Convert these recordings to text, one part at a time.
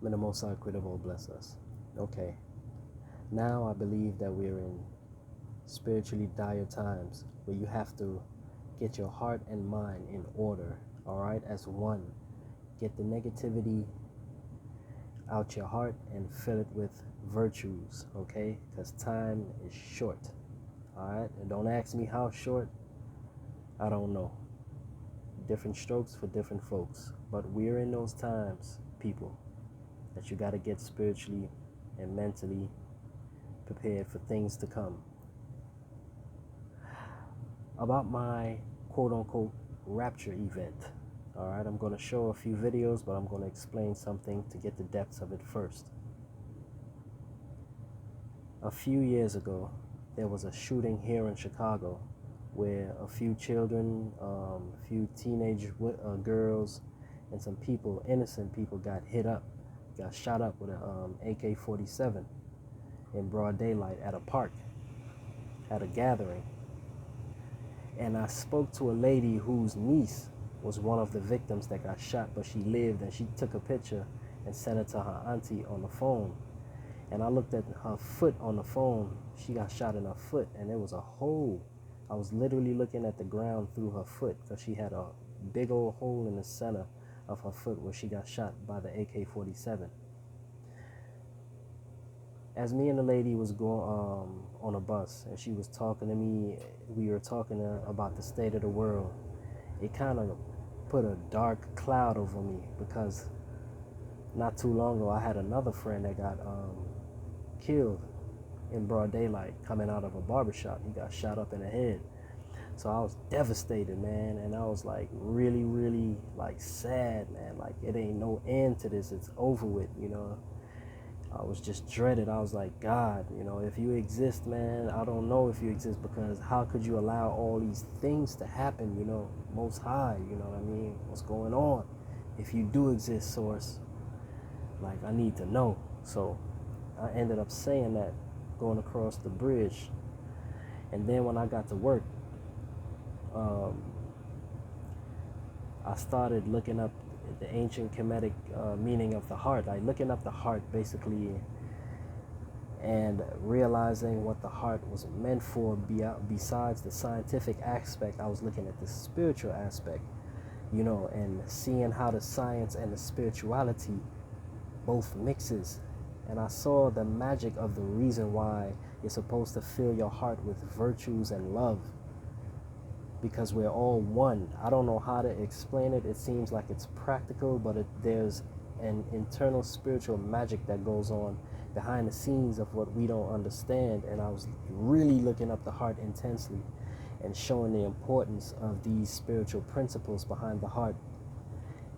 May the Most High Equitable bless us. Okay, now I believe that we're in spiritually dire times where you have to get your heart and mind in order, all right, as one. Get the negativity out your heart and fill it with virtues, okay? Because time is short, all right? And don't ask me how short, I don't know. Different strokes for different folks. But we're in those times, people, that you got to get spiritually and mentally prepared for things to come. About my quote-unquote rapture event, all right, I'm going to show a few videos, but I'm going to explain something to get the depths of it first. A few years ago, there was a shooting here in Chicago where a few children, a few teenage girls, and some people, innocent people, got shot up with an AK-47 in broad daylight at a park, at a gathering. And I spoke to a lady whose niece was one of the victims that got shot, but she lived, and she took a picture and sent it to her auntie on the phone. And I looked at her foot on the phone. She got shot in her foot, and there was a hole. I was literally looking at the ground through her foot because she had a big old hole in the center of her foot where she got shot by the AK-47. As me and the lady was going on a bus, and she was talking to me, we were talking about the state of the world. It kind of put a dark cloud over me because not too long ago I had another friend that got killed in broad daylight coming out of a barbershop. He got shot up in the head. So I was devastated, man, and I was like really, really like sad, man. Like it ain't no end to this. It's over with, you know. I was just dreaded. I was like, God, you know, if you exist, man, I don't know if you exist, because how could you allow all these things to happen, you know, Most High, you know what I mean? What's going on? If you do exist, Source, like I need to know. So I ended up saying that going across the bridge. And then when I got to work, I started looking up the ancient Kemetic meaning of the heart. Like looking up the heart basically and realizing what the heart was meant for besides the scientific aspect. I was looking at the spiritual aspect, you know, and seeing how the science and the spirituality both mixes. And I saw the magic of the reason why you're supposed to fill your heart with virtues and love, because we're all one. I don't know how to explain it. It seems like it's practical, but there's an internal spiritual magic that goes on behind the scenes of what we don't understand. And I was really looking up the heart intensely and showing the importance of these spiritual principles behind the heart,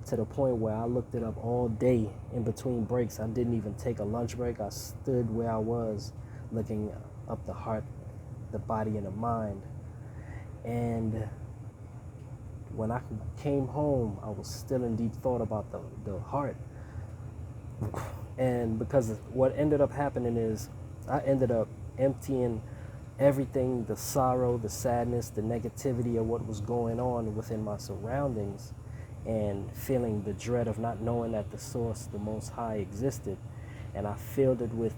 to the point where I looked it up all day in between breaks. I didn't even take a lunch break. I stood where I was looking up the heart, the body, and the mind. And when I came home, I was still in deep thought about the heart. And because what ended up happening is I ended up emptying everything, the sorrow, the sadness, the negativity of what was going on within my surroundings, and feeling the dread of not knowing that the Source, the Most High, existed. And I filled it with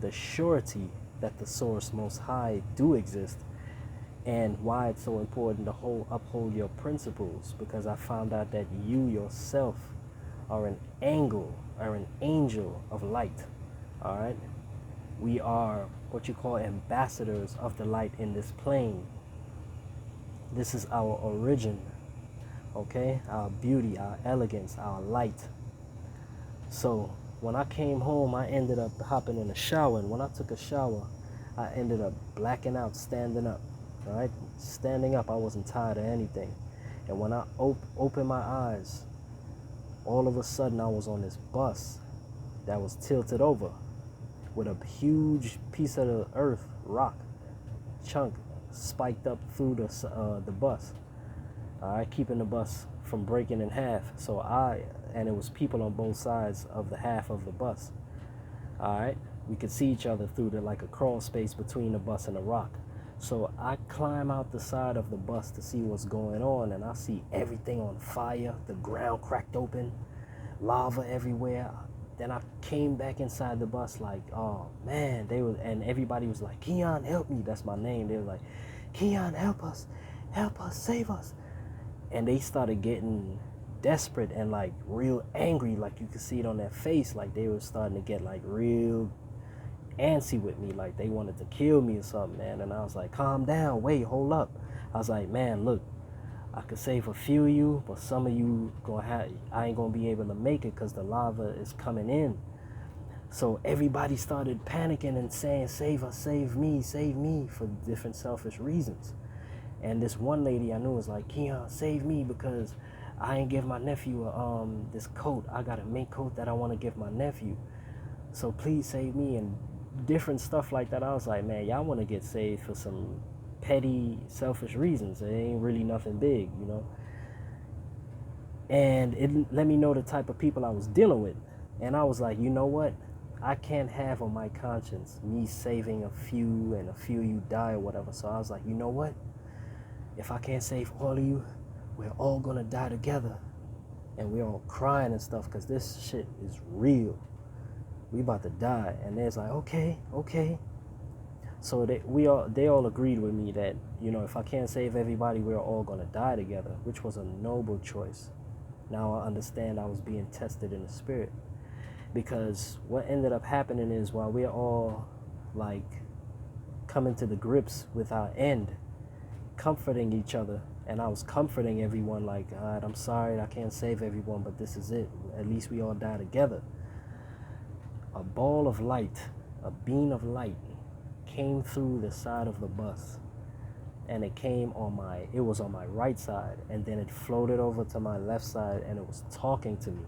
the surety that the Source, Most High, do exist, and why it's so important to uphold your principles, because I found out that you yourself are an angel of light. All right, we are what you call ambassadors of the light in this plane. This is our origin, okay? Our beauty, our elegance, our light. So when I came home, I ended up hopping in a shower, and when I took a shower, I ended up blacking out, standing up. All right, standing up. I wasn't tired of anything. And when I opened my eyes, all of a sudden I was on this bus that was tilted over with a huge piece of the earth, rock, chunk spiked up through the bus. All right, keeping the bus from breaking in half. So and it was people on both sides of the half of the bus. All right, we could see each other through like a crawl space between the bus and the rock. So I climb out the side of the bus to see what's going on, and I see everything on fire, the ground cracked open, lava everywhere. Then I came back inside the bus like, oh man, and everybody was like, Keon, help me. That's my name. They were like, Keon, help us, save us. And they started getting desperate and like real angry. Like you could see it on their face. Like they were starting to get like real antsy with me. Like they wanted to kill me or something, man. And I was like, calm down, wait, hold up. I was like, man, look, I could save a few of you, but some of you I ain't gonna be able to make it because the lava is coming in. So everybody started panicking and saying, save us, save me, for different selfish reasons. And this one lady I knew was like, Keon, save me because I ain't give my nephew this coat. I got a mink coat that I want to give my nephew. So please save me, and different stuff like that. I was like, man, y'all want to get saved for some petty, selfish reasons. It ain't really nothing big, you know. And it let me know the type of people I was dealing with. And I was like, you know what? I can't have on my conscience me saving a few and a few you die or whatever. So I was like, you know what? If I can't save all of you, we're all gonna die together. And we're all crying and stuff because this shit is real. We about to die. And there's like, okay. So they all agreed with me that, you know, if I can't save everybody, we're all gonna die together, which was a noble choice. Now I understand I was being tested in the spirit. Because what ended up happening is while we're all like coming to the grips with our end, comforting each other, and I was comforting everyone like, all right, I'm sorry I can't save everyone, but this is it. At least we all die together. A ball of light, a beam of light came through the side of the bus, and it was on my right side, and then it floated over to my left side, and it was talking to me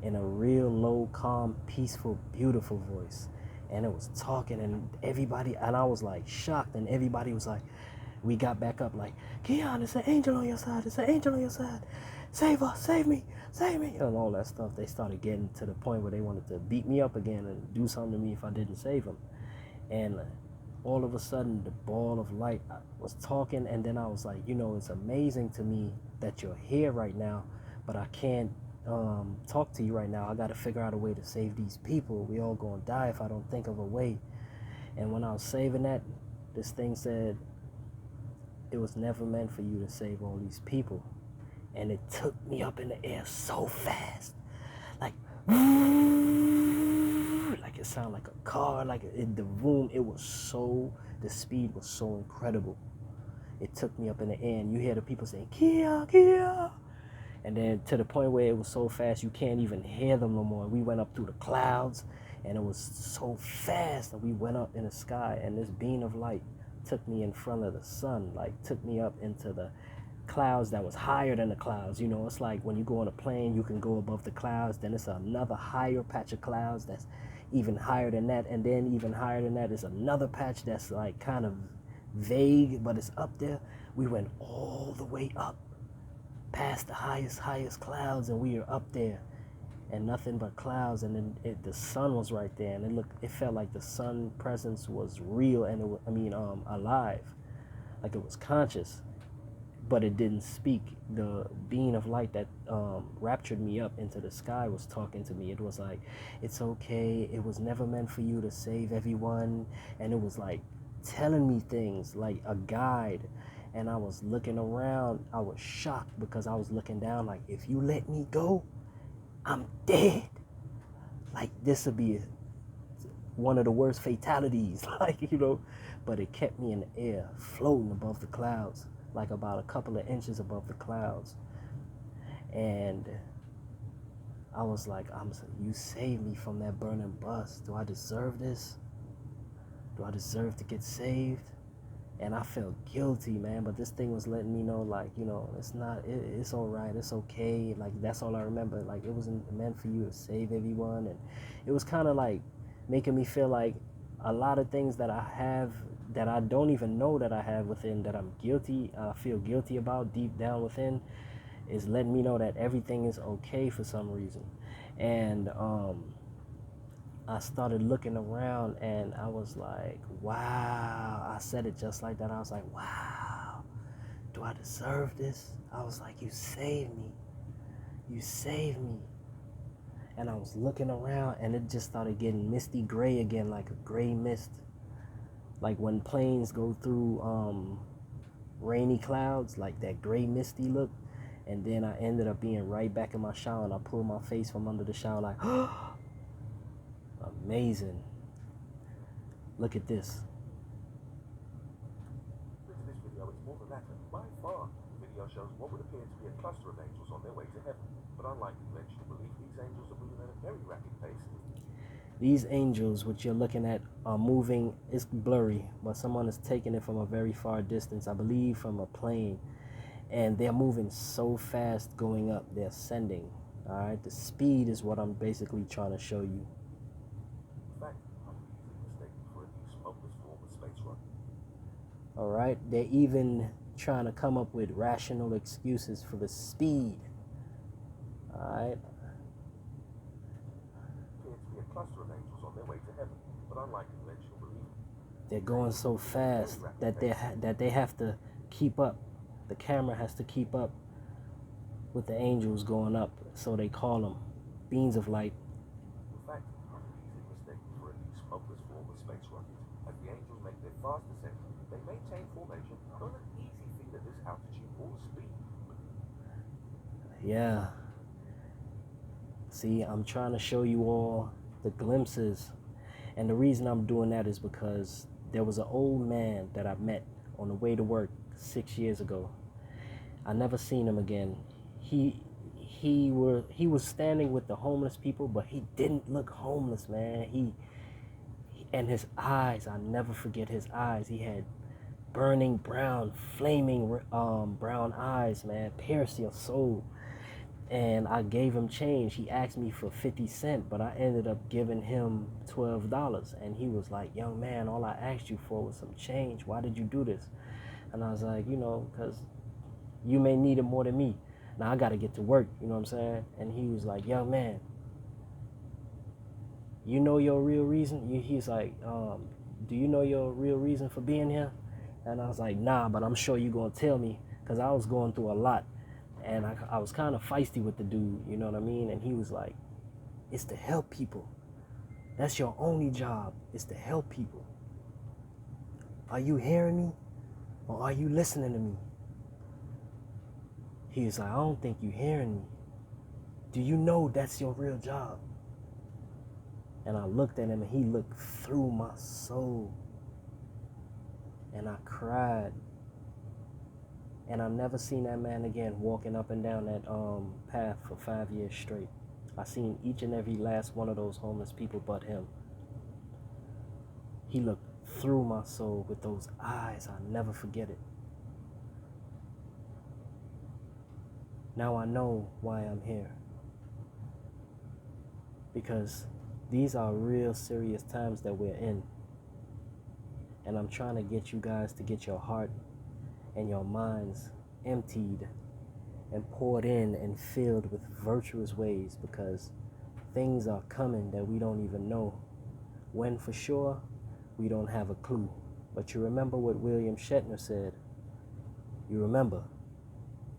in a real low, calm, peaceful, beautiful voice. And it was talking, and I was like shocked, and everybody was like, we got back up like, Keon, it's an angel on your side, save us, save me, and all that stuff. They started getting to the point where they wanted to beat me up again and do something to me if I didn't save them. And all of a sudden, the ball of light was talking, and then I was like, you know, it's amazing to me that you're here right now, but I can't talk to you right now. I got to figure out a way to save these people. We all gonna die if I don't think of a way. And when I was saving that, this thing said, it was never meant for you to save all these people. And it took me up in the air so fast, like it sounded like a car, like the room. The speed was so incredible. It took me up in the air, and you hear the people saying, Kia, Kia. And then to the point where it was so fast, you can't even hear them no more. We went up through the clouds, and it was so fast that we went up in the sky, and this beam of light took me in front of the sun, like took me up into the clouds that was higher than the clouds. You know, it's like when you go on a plane, you can go above the clouds, then it's another higher patch of clouds that's even higher than that, and then even higher than that is another patch that's like kind of vague, but it's up there. We went all the way up past the highest clouds, and we were up there and nothing but clouds. And then the sun was right there, and it felt like the sun presence was real, and alive, like it was conscious, but it didn't speak. The beam of light that raptured me up into the sky was talking to me. It was like, it's okay, it was never meant for you to save everyone. And it was like telling me things like a guide. And I was looking around, I was shocked because I was looking down like, if you let me go, I'm dead. Like this would be one of the worst fatalities, like, you know. But it kept me in the air, floating above the clouds, like about a couple of inches above the clouds. And I was like, you saved me from that burning bus. Do I deserve this? Do I deserve to get saved? And I felt guilty, man, but this thing was letting me know, like, you know, it's all right, it's okay. Like, that's all I remember. Like, it wasn't meant for you to save everyone. And it was kind of like making me feel like a lot of things that I have that I don't even know that I have within, that I feel guilty about deep down within, is letting me know that everything is okay for some reason. And I started looking around, and I was like, wow. I said it just like that. I was like, wow, do I deserve this? I was like, you saved me. and I was looking around, and it just started getting misty gray again, like a gray mist, like when planes go through rainy clouds, like that gray misty look. And then I ended up being right back in my shower, and I pulled my face from under the shower like, amazing. Look at this. In this video, it's more the latter. By far, the video shows what would appear to be a cluster of angels on their way to heaven. But unlike conventional belief, these angels are moving at a very rapid pace. These angels, which you're looking at, are moving. It's blurry, but someone is taking it from a very far distance, I believe from a plane. And they're moving so fast going up. They're ascending. All right, the speed is what I'm basically trying to show you. In fact, I'm easily mistaken for a new smokeless form of space rocket. All right, they're even trying to come up with rational excuses for the speed. All right. Appear to be a cluster of angels on their way to heaven, but unlike conventional belief, They're going so fast that they have to keep up. The camera has to keep up with the angels going up, so they call them beams of light. in fact, I'm easily mistaken for a new smokeless form of space rocket. As the angels make their fast descent, they maintain formation, not an easy feat at this altitude or speed. Yeah. See, I'm trying to show you all the glimpses. And the reason I'm doing that is because there was an old man that I met on the way to work 6 years ago. I never seen him again. He was standing with the homeless people, but he didn't look homeless, man. And his eyes, I never forget his eyes. He had burning brown, flaming brown eyes, man, pierce your soul. And I gave him change. He asked me for 50 cents, but I ended up giving him $12. And he was like, young man, all I asked you for was some change. Why did you do this? And I was like, because you may need it more than me. Now I got to get to work, you know what I'm saying? And he was like, young man, you know your real reason? He's like, do you know your real reason for being here? And I was like, nah, but I'm sure you're going to tell me, because I was going through a lot. And I was kind of feisty with the dude, you know what I mean? And he was like, it's to help people. That's your only job, is to help people. Are you hearing me? Or are you listening to me? He was like, I don't think you're hearing me. Do you know that's your real job? And I looked at him, and he looked through my soul. And I cried. And I've never seen that man again walking up and down that path for 5 years straight. I seen each and every last one of those homeless people but him. He looked through my soul with those eyes. I'll never forget it. Now I know why I'm here. Because these are real serious times that we're in. And I'm trying to get you guys to get your heart and your minds emptied and poured in and filled with virtuous ways, because things are coming that we don't even know. When for sure, we don't have a clue. But you remember what William Shatner said. You remember.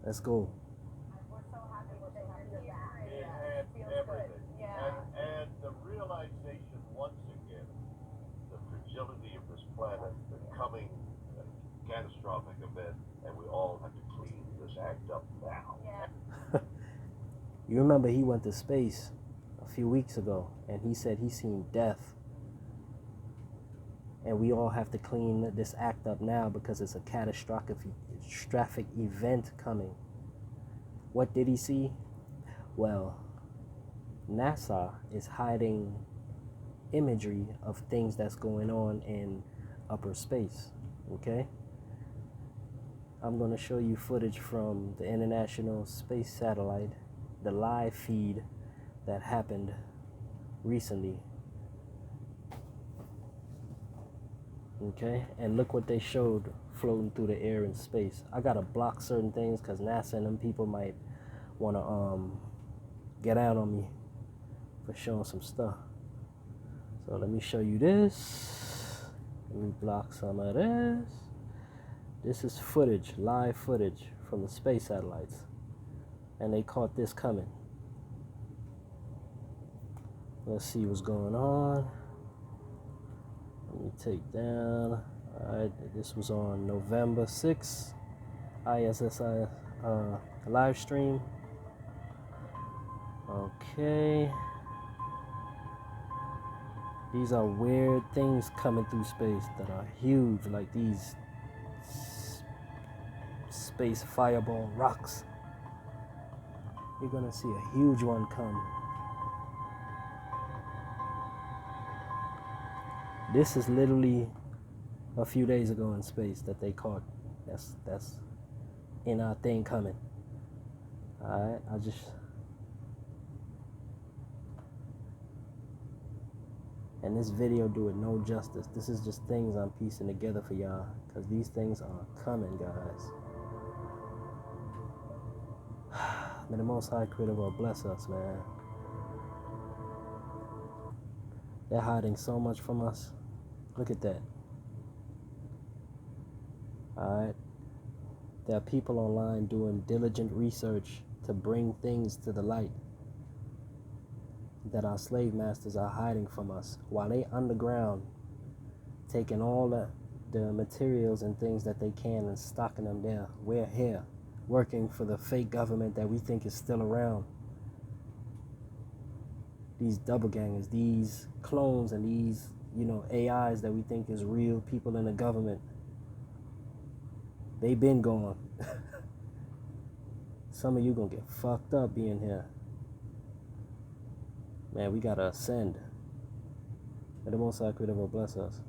Let's go. And the realization once again, the fragility of this planet, the coming catastrophic event, and we all have to clean this act up now. Yeah. You remember he went to space a few weeks ago, and he said he seen death. And we all have to clean this act up now, because it's a catastrophic event coming. What did he see? Well, NASA is hiding imagery of things that's going on in upper space, okay? I'm going to show you footage from the International Space Satellite, the live feed that happened recently. Okay, and look what they showed floating through the air in space. I gotta block certain things because NASA and them people might want to get out on me for showing some stuff. So let me show you this. Let me block some of this. This is footage, live footage from the space satellites, and they caught this coming. Let's see what's going on. Let me take down. Alright, this was on November 6th. ISSI live stream. Okay. These are weird things coming through space that are huge, like these space fireball rocks. You're gonna see a huge one come. This is literally a few days ago in space that they caught. That's in our thing coming. Alright, and this video do it no justice. This is just things I'm piecing together for y'all, because these things are coming, guys. May the Most High Creator will bless us, man. They're hiding so much from us. Look at that. Alright. There are people online doing diligent research to bring things to the light that our slave masters are hiding from us, while they underground taking all the materials and things that they can and stocking them there. We're here working for the fake government that we think is still around. These double gangers, these clones, and these, AIs that we think is real people in the government, they been gone. Some of you gonna get fucked up being here. Man, we gotta ascend. May the Most High Creator will bless us.